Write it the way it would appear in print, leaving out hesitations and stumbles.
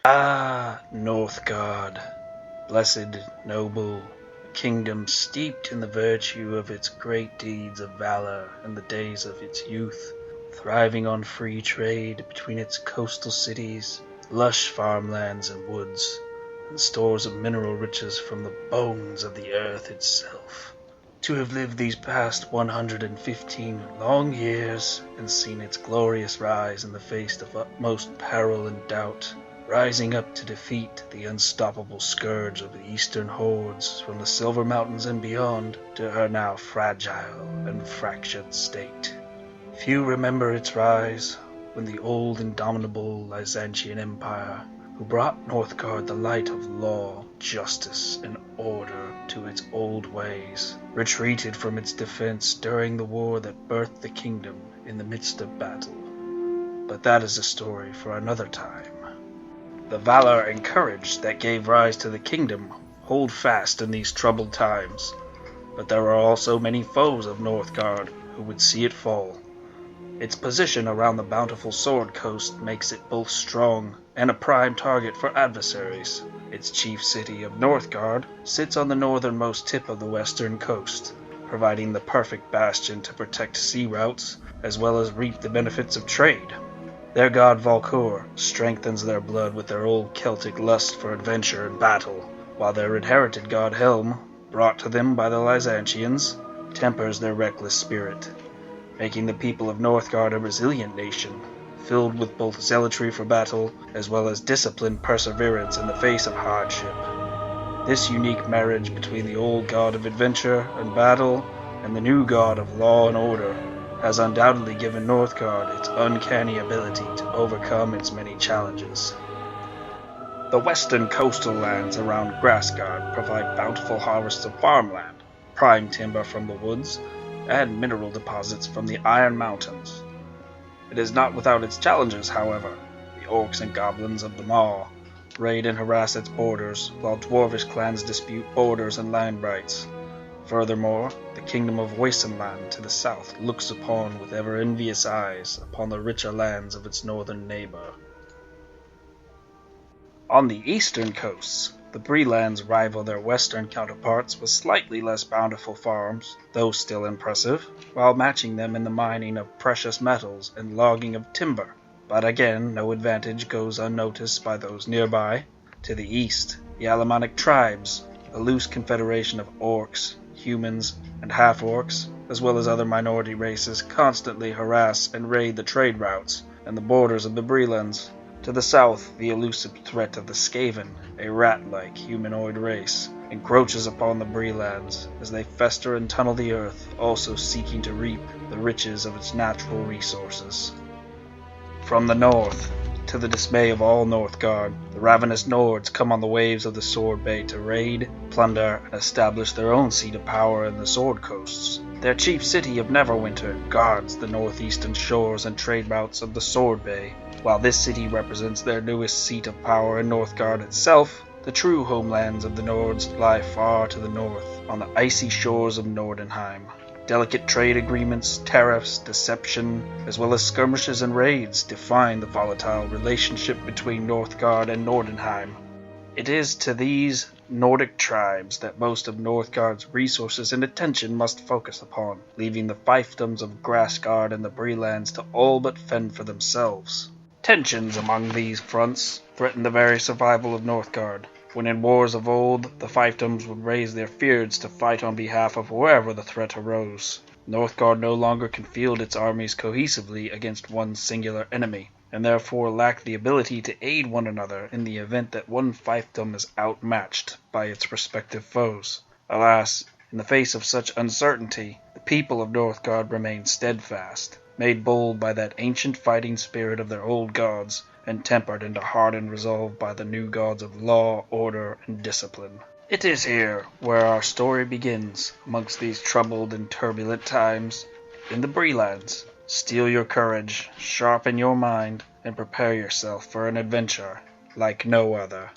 Ah, Northguard, blessed, noble, a kingdom steeped in the virtue of its great deeds of valor in the days of its youth, thriving on free trade between its coastal cities, lush farmlands and woods, and stores of mineral riches from the bones of the earth itself. To have lived these past 115 long years and seen its glorious rise in the face of utmost peril and doubt, rising up to defeat the unstoppable scourge of the eastern hordes from the Silver Mountains and beyond to her now fragile and fractured state. Few remember its rise when the old indomitable Lysantian Empire, who brought Northguard the light of law, justice, and order to its old ways, retreated from its defense during the war that birthed the kingdom in the midst of battle. But that is a story for another time. The valor and courage that gave rise to the kingdom hold fast in these troubled times, but there are also many foes of Northguard who would see it fall. Its position around the bountiful Sword Coast makes it both strong and a prime target for adversaries. Its chief city of Northguard sits on the northernmost tip of the western coast, providing the perfect bastion to protect sea routes as well as reap the benefits of trade. Their god Valkor strengthens their blood with their old Celtic lust for adventure and battle, while their inherited god Helm, brought to them by the Lysantians, tempers their reckless spirit, making the people of Northguard a resilient nation, filled with both zealotry for battle as well as disciplined perseverance in the face of hardship. This unique marriage between the old god of adventure and battle and the new god of law and order has undoubtedly given Northguard its uncanny ability to overcome its many challenges. The western coastal lands around Grassguard provide bountiful harvests of farmland, prime timber from the woods, and mineral deposits from the Iron Mountains. It is not without its challenges, however. The orcs and goblins of the Maw raid and harass its borders, while dwarvish clans dispute borders and land rights. Furthermore, the kingdom of Wasteland to the south looks upon with ever envious eyes upon the richer lands of its northern neighbor. On the eastern coasts, the Brelands rival their western counterparts with slightly less bountiful farms, though still impressive, while matching them in the mining of precious metals and logging of timber. But again, no advantage goes unnoticed by those nearby. To the east, the Alamanic tribes, a loose confederation of orcs, humans, and half-orcs, as well as other minority races, constantly harass and raid the trade routes and the borders of the Brelands. To the south, the elusive threat of the Skaven, a rat-like humanoid race, encroaches upon the Brelands as they fester and tunnel the earth, also seeking to reap the riches of its natural resources. From the north, to the dismay of all Northguard, the ravenous Nords come on the waves of the Sword Bay to raid, plunder, and establish their own seat of power in the Sword Coasts. Their chief city of Neverwinter guards the northeastern shores and trade routes of the Sword Bay. While this city represents their newest seat of power in Northguard itself, the true homelands of the Nords lie far to the north, on the icy shores of Nordenheim. Delicate trade agreements, tariffs, deception, as well as skirmishes and raids define the volatile relationship between Northguard and Nordenheim. It is to these Nordic tribes that most of Northguard's resources and attention must focus upon, leaving the fiefdoms of Grassguard and the Brelands to all but fend for themselves. Tensions among these fronts threaten the very survival of Northguard. When in wars of old, the fiefdoms would raise their feuds to fight on behalf of wherever the threat arose. Northguard no longer can field its armies cohesively against one singular enemy, and therefore lack the ability to aid one another in the event that one fiefdom is outmatched by its respective foes. Alas, in the face of such uncertainty, the people of Northguard remain steadfast, made bold by that ancient fighting spirit of their old gods, and tempered into hardened resolve by the new gods of law, order, and discipline. It is here where our story begins, amongst these troubled and turbulent times, in the Brelands. Steel your courage, sharpen your mind, and prepare yourself for an adventure like no other.